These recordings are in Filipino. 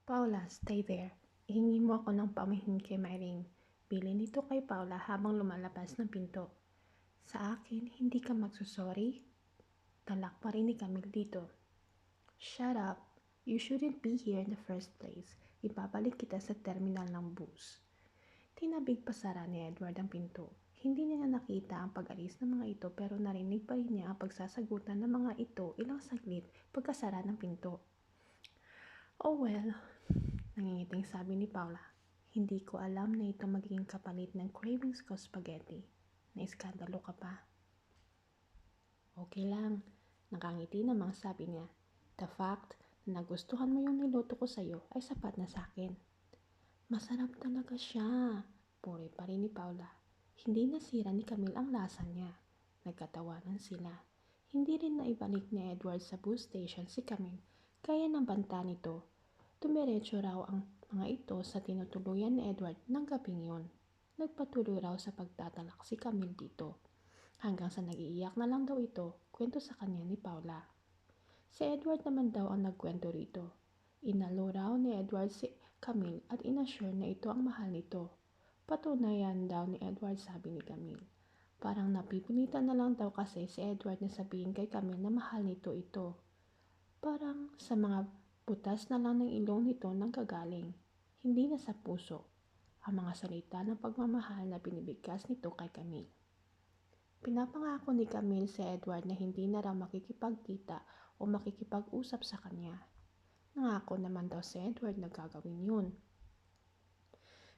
Paula, stay there. Ihingi mo ako ng pamahin kay Myrene. Bilin nito kay Paula habang lumalabas ng pinto. Sa akin, hindi ka magsusorry? Talak pa rin ni Camille dito. Shut up. You shouldn't be here in the first place. Ipabalik kita sa terminal ng bus. Tinabig pa sara ni Edward ang pinto. Hindi niya nakita ang pag-alis ng mga ito pero narinig pa rin niya ang pagsasagutan ng mga ito ilang saglit pagkasara ng pinto. Oh well, nangingiting sabi ni Paula. Hindi ko alam na ito magiging kapalit ng cravings ko spaghetti. Naiskandalo ka pa. Okay lang, nakangiti namang sabi niya. The fact na nagustuhan mo yung niluto ko sa'yo ay sapat na sa akin. Masarap talaga siya, puri pa rin ni Paula. Hindi nasira ni Camille ang lasa niya. Nagkatawanan sila. Hindi rin naibalik ni Edward sa bus station si Camille, kaya ng banta nito. Tumiretso raw ang mga ito sa tinutuluyan ni Edward ng gabing yun. Nagpatuloy raw sa pagtatalak si Camille dito. Hanggang sa nag-iiyak na lang daw ito, kwento sa kanya ni Paula. Si Edward naman daw ang nagkwento rito. Inalo raw ni Edward si Camille at inassure na ito ang mahal nito. Patunayan daw ni Edward, sabi ni Camille. Parang napipilitan na lang daw kasi si Edward na sabihin kay Camille na mahal nito ito. Parang sa mga butas na lang ng ilong nito nanggagaling, hindi na sa puso, ang mga salita ng pagmamahal na binibigkas nito kay Camille. Pinapangako ni Camille si Edward na hindi na raw makikipagkita o makikipag-usap sa kanya. Nangako naman daw si Edward na gagawin yun.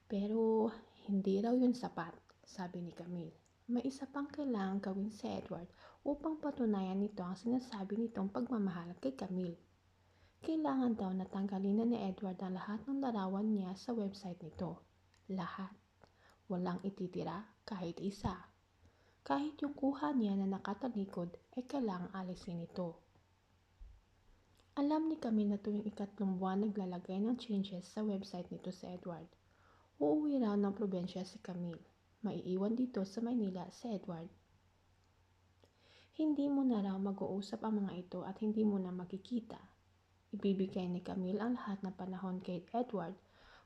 Pero hindi raw yun sapat, sabi ni Camille. May isa pang kailangang gawin si Edward upang patunayan nito ang sinasabi nitong pagmamahal kay Camille. Kailangan daw na tanggalin na ni Edward ang lahat ng larawan niya sa website nito. Lahat. Walang ititira kahit isa. Kahit yung kuha niya na nakatalikod ay kailangang alisin ito. Alam ni Camille na tuwing 3 buwan naglalagay ng changes sa website nito si Edward. Uuwi raw ng probensya si Camille. Maiiwan dito sa Maynila si Edward. Hindi mo na raw mag-uusap ang mga ito at hindi mo na makikita. Ibibigay ni Camille ang lahat ng panahon kay Edward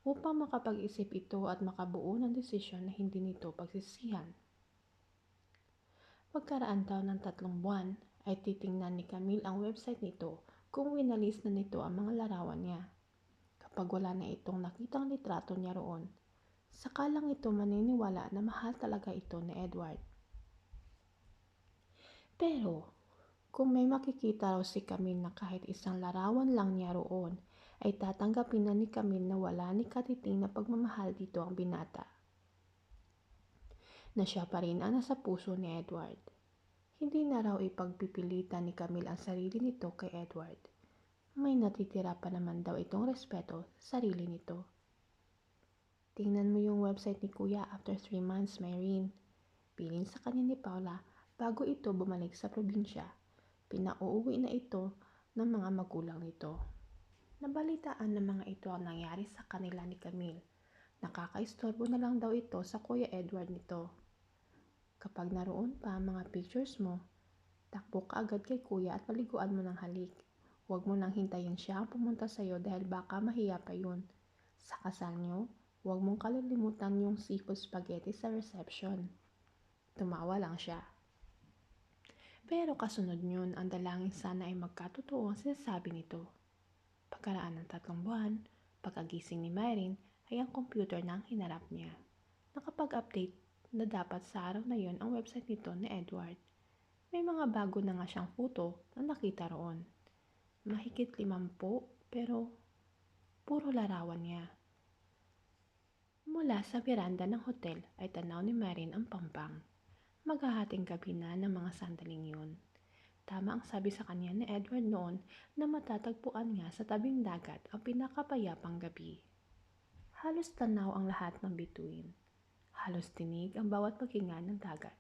upang makapag-isip ito at makabuo ng desisyon na hindi nito pagsisihan. Pagkaraan daw ng 3 buwan ay titingnan ni Camille ang website nito kung winalis na nito ang mga larawan niya. Kapag wala na itong nakitang litrato niya roon, saka lang ito maniniwala na mahal talaga ito ni Edward. Pero kung may makikita raw si Camille na kahit isang larawan lang niya roon, ay tatanggapin na ni Camille na wala ni katiting na pagmamahal dito ang binata. Na siya pa rin ang nasa puso ni Edward. Hindi na raw ipagpipilitan ni Camille ang sarili nito kay Edward. May natitira pa naman daw itong respeto sa sarili nito. Tingnan mo yung website ni Kuya after 3 months, Myrene. Piling sa kanya ni Paula bago ito bumalik sa probinsya. Pinauuwi na ito ng mga magulang nito. Nabalitaan ng mga ito ang nangyari sa kanila ni Camille. Nakakaistorbo na lang daw ito sa Kuya Edward nito. Kapag naroon pa ang mga pictures mo, takbo ka agad kay Kuya at paliguan mo ng halik. Huwag mo nang hintayin siya ang pumunta sa'yo dahil baka mahiya pa yun. Sa kasal nyo, huwag mong kalilimutan yung seafood spaghetti sa reception. Tumawa lang siya. Pero kasunod yun, ang dalangin sana ay magkatotoo ang sinasabi nito. Pagkaraan ng 3 buwan, pagkagising ni Myrene ay ang computer na ang hinarap niya. Nakapag-update na dapat sa araw na yon ang website nito ni Edward. May mga bago na nga siyang photo na nakita roon. Mahigit 50 pero puro larawan niya. Mula sa veranda ng hotel ay tanaw ni Myrene ang Pampang. Maghahating gabi na ng mga sandaling yun. Tama ang sabi sa kanya ni Edward noon na matatagpuan nga sa tabing dagat ang pinakapayapang gabi. Halos tanaw ang lahat ng bituin. Halos tinig ang bawat paghinga ng dagat.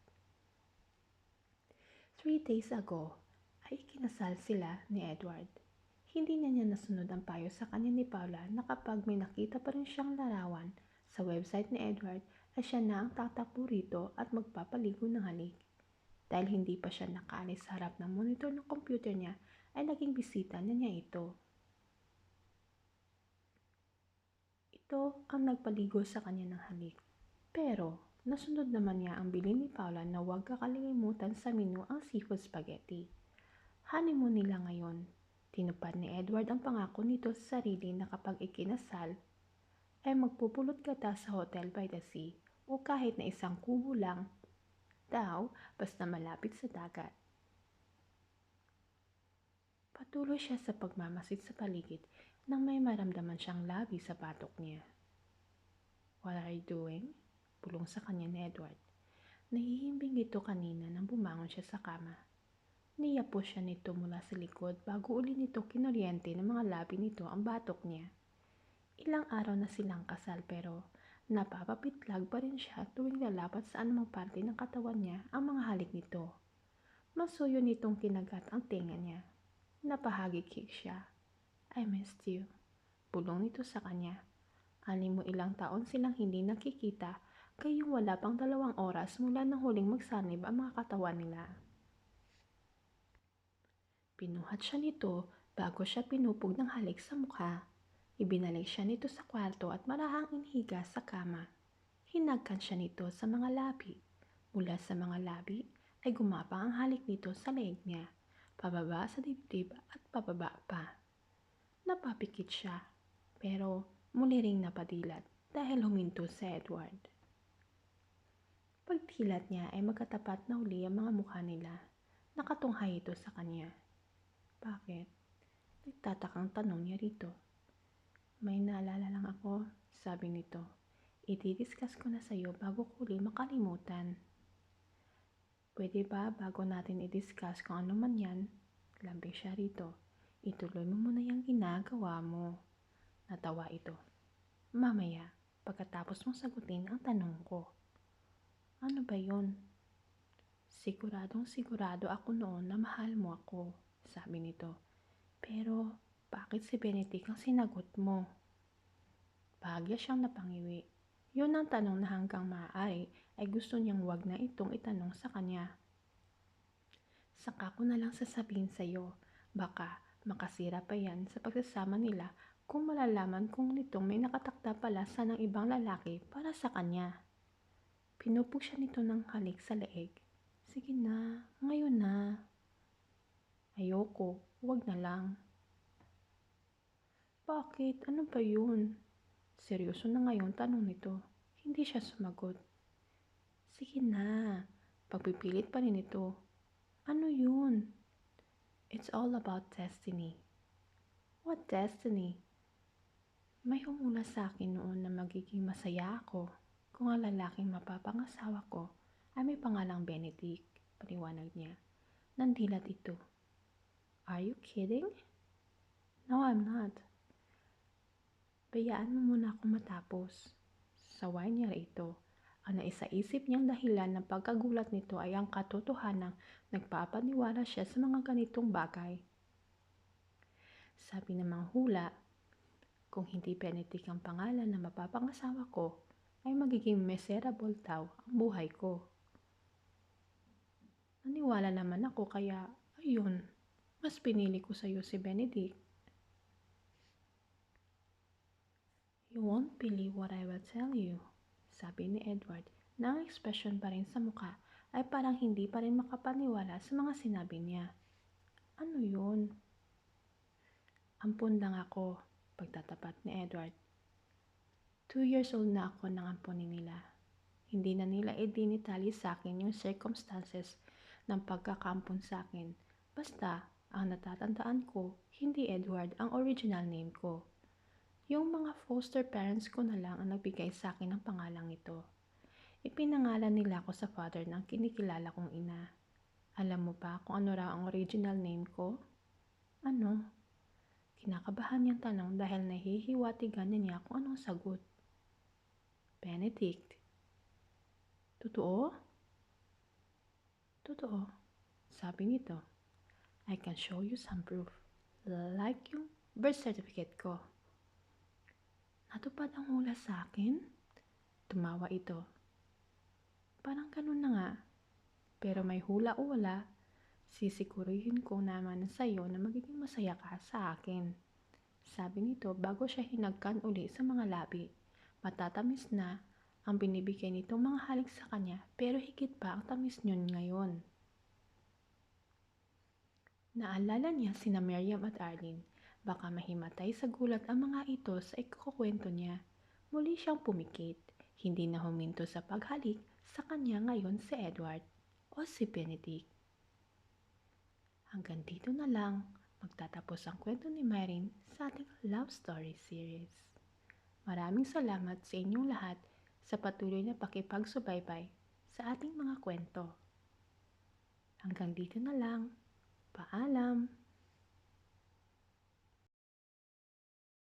3 days ago ay ikinasal sila ni Edward. Hindi na niya nasunod ang payo sa kanya ni Paula na kapag may nakita pa rin siyang larawan sa website ni Edward ay siya na ang tatakbo rito at magpapaligo ng halik. Dahil hindi pa siya nakaalis sa harap ng monitor ng computer niya ay naging bisita na niya ito. Ito ang nagpaligo sa kanya ng halik. Pero nasunod naman niya ang bilin ni Paula na huwag kakalimutan sa menu ang seafood spaghetti. Honeymoon nila ngayon. Tinupad ni Edward ang pangako nito sa sarili na kapag ikinasal, ay magpupulot gata sa Hotel by the Sea o kahit na isang kubo lang daw basta malapit sa dagat. Patuloy siya sa pagmamasid sa paligid nang may maramdaman siyang labi sa batok niya. "What are you doing?" Bulong sa kanya ni Edward. Nahihimbing ito kanina nang bumangon siya sa kama. Niyapo siya nito mula sa likod bago uli nito kinuryente ng mga labi nito ang batok niya. Ilang araw na silang kasal pero napapapitlag pa rin siya tuwing lalapat sa anumang parte ng katawan niya ang mga halik nito. Masuyo nitong kinagat ang tenga niya. Napahagik siya. "I missed you." Bulong nito sa kanya. Ilang taon silang hindi nakikita kayong wala pang 2 oras mula nang huling magsanib ang mga katawan nila. Pinuhat siya nito bago siya pinupog ng halik sa mukha. Ibinalik siya nito sa kwarto at marahang inhiga sa kama. Hinagkan siya nito sa mga labi. Mula sa mga labi ay gumapang ang halik nito sa leeg niya, pababa sa dibdib at pababa pa. Napapikit siya, pero muli ring napadilat dahil huminto si Edward. Pagdilat niya ay magkatapat na uli ang mga mukha nila. Nakatunghay ito sa kanya. "Bakit?" Nagtatakang tanong niya rito. "May naalala lang ako," sabi nito. "Ididiscuss ko na sa'yo bago ko uli makalimutan." "Pwede ba bago natin i-discuss kung ano man yan?" Lambing siya rito. "Ituloy mo muna yung ginagawa mo." Natawa ito. "Mamaya, pagkatapos mong sagutin ang tanong ko." "Ano ba yun?" Siguradong sigurado ako noon na mahal mo ako," sabi nito. "Pero bakit si Benedict ang sinagot mo?" Bahagya siyang napangiwi. Yun ang tanong na hanggang maaari ay gusto niyang wag na itong itanong sa kanya. "Saka ko na lang sasabihin sa'yo, baka makasira pa yan sa pagsasama nila kung malalaman kung nitong may nakatakda pala ng ibang lalaki para sa kanya." Pinupog siya nito ng halik sa leeg. "Sige na, ngayon na." "Ayoko, wag na lang." "Bakit? Ano ba yun?" Seryoso na ngayon tanong nito. Hindi siya sumagot. "Sige na." Pagpipilit pa rin ito. "Ano yun?" "It's all about destiny." "What destiny?" "May humula sa akin noon na magiging masaya ako kung ang lalaking mapapangasawa ko ay may pangalang Benedict," paliwanag niya. Nandilat ito. "Are you kidding?" "No, I'm not." "Bayaan mo muna akong matapos." Saway niya ito. Ang naisaisip niyang dahilan ng pagkagulat nito ay ang katotohanang nagpapaniwala siya sa mga ganitong bagay. Sabi ng mga hula, kung hindi Benedict ang pangalan na mapapangasawa ko, ay magiging miserable daw ang buhay ko. Naniwala naman ako kaya, ayun, mas pinili ko sa'yo si Benedict. "You won't believe what I will tell you," sabi ni Edward na ang ekspresyon pa rin sa mukha ay parang hindi pa rin makapaniwala sa mga sinabi niya. "Ano yun?" "Ampon lang ako," pagtatapat ni Edward. 2 years old na ako nang amponin nila. Hindi na nila idinitali sa akin yung circumstances ng pagkakampon sa akin. Basta, ang natatandaan ko, hindi Edward ang original name ko. Yung mga foster parents ko na lang ang nagbigay sa akin ng pangalang ito. Ipinangalan nila ako sa father ng kinikilala kong ina. Alam mo ba kung ano raw ang original name ko?" "Ano?" Kinakabahan niyang tanong dahil nahihiwatigan niya kung anong sagot. "Benedict." "Totoo?" "Totoo," sabi nito. "I can show you some proof. Like yung birth certificate ko." "Natupad ang hula sa akin?" Tumawa ito. "Parang ganun na nga. Pero may hula o wala, sisigurihin ko naman sa'yo na magiging masaya ka sa akin." Sabi nito bago siya hinagkan uli sa mga labi. Matatamis na ang binibigay nitong mga halik sa kanya pero higit pa ang tamis niyon ngayon. Naalala niya sina Miriam at Arlene. Baka mahimatay sa gulat ang mga ito sa ikukwento niya. Muli siyang pumikit. Hindi na huminto sa paghalik sa kanya ngayon si Edward o si Benedict. Hanggang dito na lang magtatapos ang kwento ni Myrene sa ating love story series. Maraming salamat sa inyong lahat sa patuloy na pakipagsubaybay sa ating mga kwento. Hanggang dito na lang. Paalam!